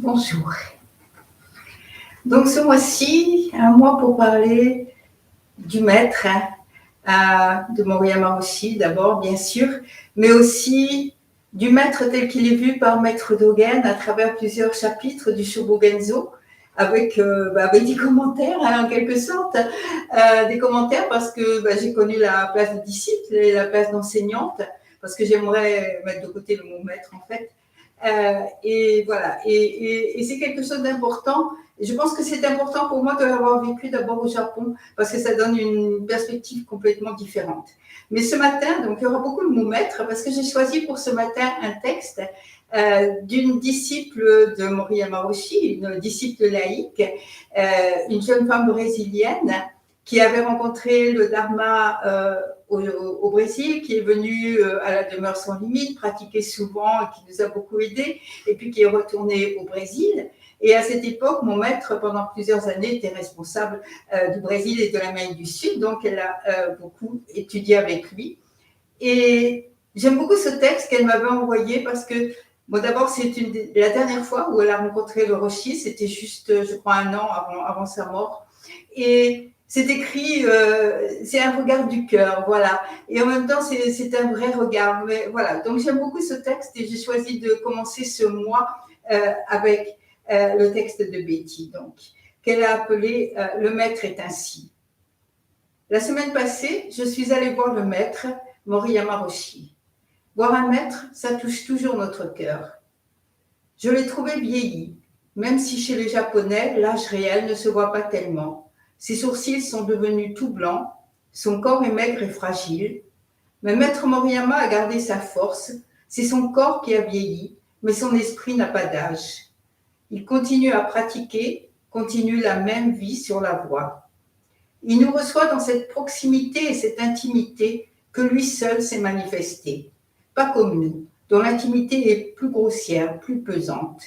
Bonjour. Donc ce mois-ci, un mois pour parler du maître, de Moriyama Roshi d'abord, bien sûr, mais aussi du maître tel qu'il est vu par Maître Dogen à travers plusieurs chapitres du Shobogenzo, avec des commentaires, en quelque sorte, des commentaires parce que j'ai connu la place de disciple et la place d'enseignante, parce que j'aimerais mettre de côté le mot maître en fait. Et voilà, et c'est quelque chose d'important. Je pense que c'est important pour moi de l'avoir vécu d'abord au Japon, parce que ça donne une perspective complètement différente. Mais ce matin, donc il y aura beaucoup de mots maîtres, parce que j'ai choisi pour ce matin un texte d'une disciple de Moriyama Roshi, une disciple laïque, une jeune femme brésilienne qui avait rencontré le Dharma au Brésil, qui est venue à la demeure sans limite, pratiquer souvent et qui nous a beaucoup aidés, et puis qui est retournée au Brésil. Et à cette époque, mon maître, pendant plusieurs années, était responsable du Brésil et de l'Amérique du Sud, donc elle a beaucoup étudié avec lui. Et j'aime beaucoup ce texte qu'elle m'avait envoyé parce que, bon, d'abord, c'est la dernière fois où elle a rencontré le Roshi, c'était juste, je crois, un an avant sa mort. Et c'est écrit, c'est un regard du cœur, voilà. Et en même temps, c'est un vrai regard. Mais voilà. Donc j'aime beaucoup ce texte et j'ai choisi de commencer ce mois avec le texte de Betty, donc qu'elle a appelé Le maître est ainsi. La semaine passée, je suis allée voir le maître Moriyama Roshi. Voir un maître, ça touche toujours notre cœur. Je l'ai trouvé vieilli, même si chez les Japonais, l'âge réel ne se voit pas tellement. Ses sourcils sont devenus tout blancs, son corps est maigre et fragile. Mais maître Moriyama a gardé sa force, c'est son corps qui a vieilli, mais son esprit n'a pas d'âge. Il continue à pratiquer, continue la même vie sur la voie. Il nous reçoit dans cette proximité et cette intimité que lui seul s'est manifesté. Pas comme nous, dont l'intimité est plus grossière, plus pesante.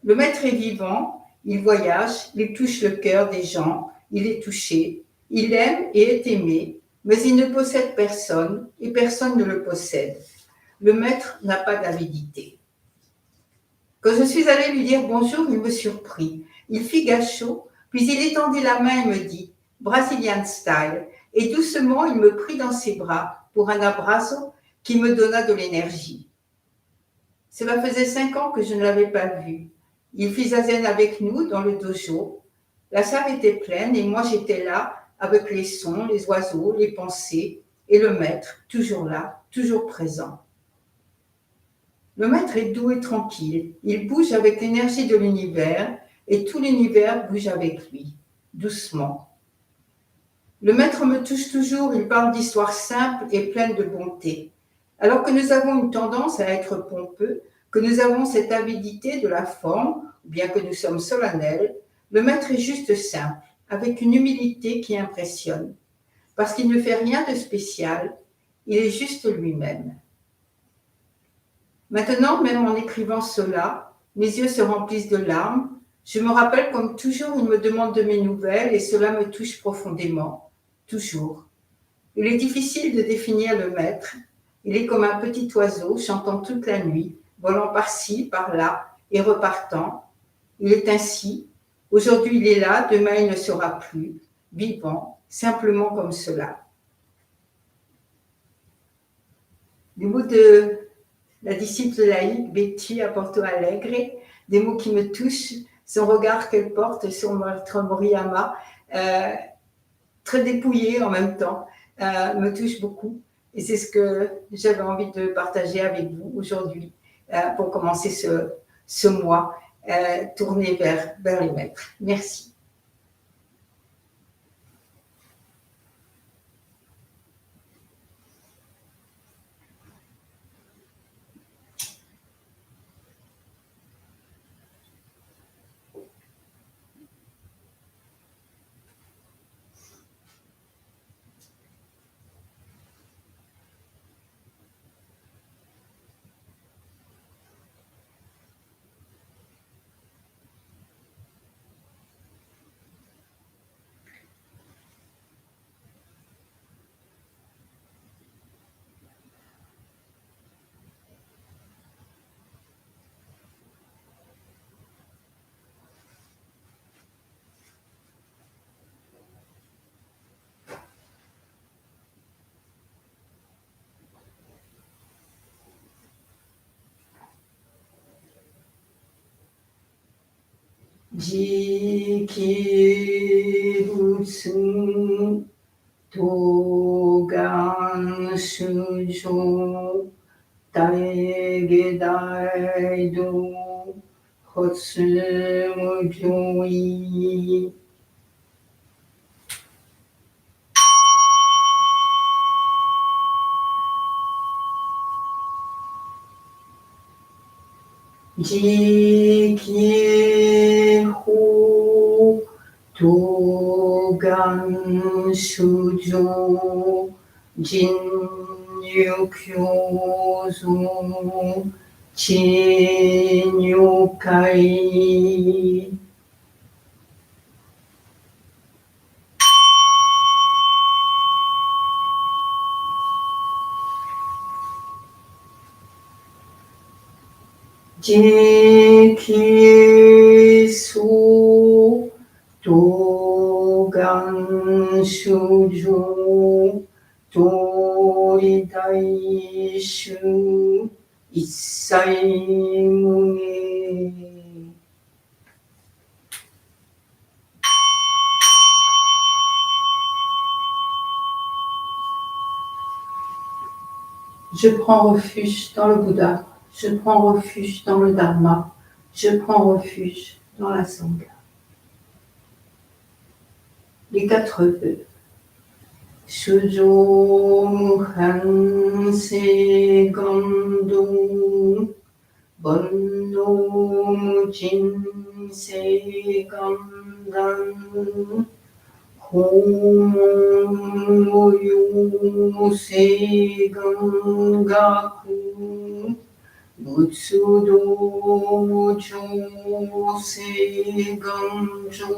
Le maître est vivant, il voyage, il touche le cœur des gens, il est touché, il aime et est aimé, mais il ne possède personne et personne ne le possède. Le maître n'a pas d'avidité. Quand je suis allée lui dire bonjour, il me surprit. Il fit gachot, puis il étendit la main et me dit « Brazilian style » et doucement il me prit dans ses bras pour un abrazo qui me donna de l'énergie. Cela faisait 5 ans que je ne l'avais pas vu. Il fit zazen avec nous dans le dojo. La salle était pleine et moi j'étais là avec les sons, les oiseaux, les pensées et le maître, toujours là, toujours présent. Le maître est doux et tranquille. Il bouge avec l'énergie de l'univers et tout l'univers bouge avec lui, doucement. Le maître me touche toujours, il parle d'histoires simples et pleines de bonté. Alors que nous avons une tendance à être pompeux, que nous avons cette avidité de la forme, bien que nous sommes solennels, le maître est juste simple, avec une humilité qui impressionne. Parce qu'il ne fait rien de spécial, il est juste lui-même. Maintenant, même en écrivant cela, mes yeux se remplissent de larmes. Je me rappelle comme toujours, il me demande de mes nouvelles et cela me touche profondément. Toujours. Il est difficile de définir le maître. Il est comme un petit oiseau chantant toute la nuit, volant par-ci, par-là et repartant. Il est ainsi. Aujourd'hui, il est là, demain, il ne sera plus. Vivant, simplement comme cela. Du mot de la disciple laïque Betty à Porto Alegre, des mots qui me touchent, son regard qu'elle porte sur Maître Moriyama, très dépouillé en même temps, me touche beaucoup. Et c'est ce que j'avais envie de partager avec vous aujourd'hui pour commencer ce mois tourné vers les maîtres. Merci. Jikibusu Togan Shujo Daigedaido Hotsumu Gyoi. Jikiho Togan Shujo Jinyu Kyozo Chinyokai. Jikiso Togan Shujo Toridaishu Issai Muge. Je prends refuge dans le Bouddha, je prends refuge dans le Dharma, je prends refuge dans la Sangha. Les 4 vœux. Shujo Muhanse Gando Bondo Mujinse Gandan Homo Yose Gangaku Butsudo Jose Ganjo.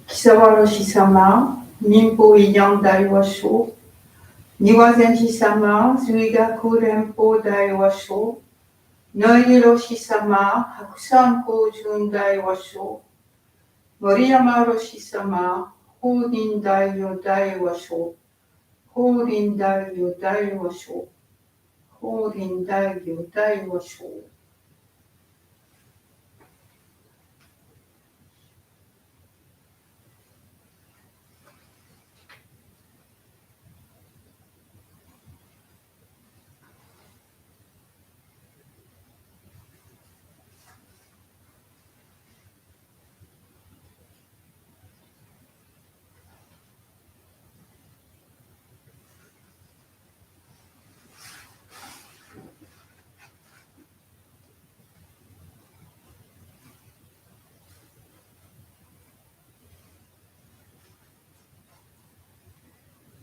Kisawa Roshi-sama, Nimpo Iyan Daiwasho, Niwazenji-sama, Zuigaku Renpo Daiwasho, Noi Roshi-sama, Hakusanko Jun Daiwasho, Moriyama Roshi-sama, Horin Daiyo Daiwasho, Horin Daiyo Daiwasho, Horin Daiyo Daiwasho.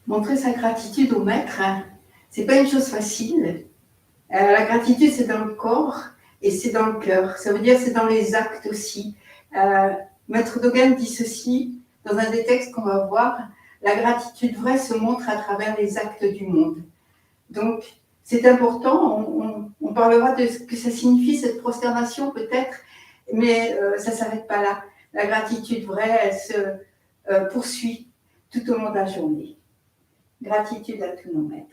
Montrer sa gratitude au maître, c'est pas une chose facile. La gratitude, c'est dans le corps et c'est dans le cœur. Ça veut dire c'est dans les actes aussi. Maître Dogen dit ceci dans un des textes qu'on va voir. La gratitude vraie se montre à travers les actes du monde. Donc, c'est important. On parlera de ce que ça signifie, cette prosternation peut-être, mais ça ne s'arrête pas là. La gratitude vraie, elle se poursuit tout au long de la journée. Gratitude à tous nos maîtres.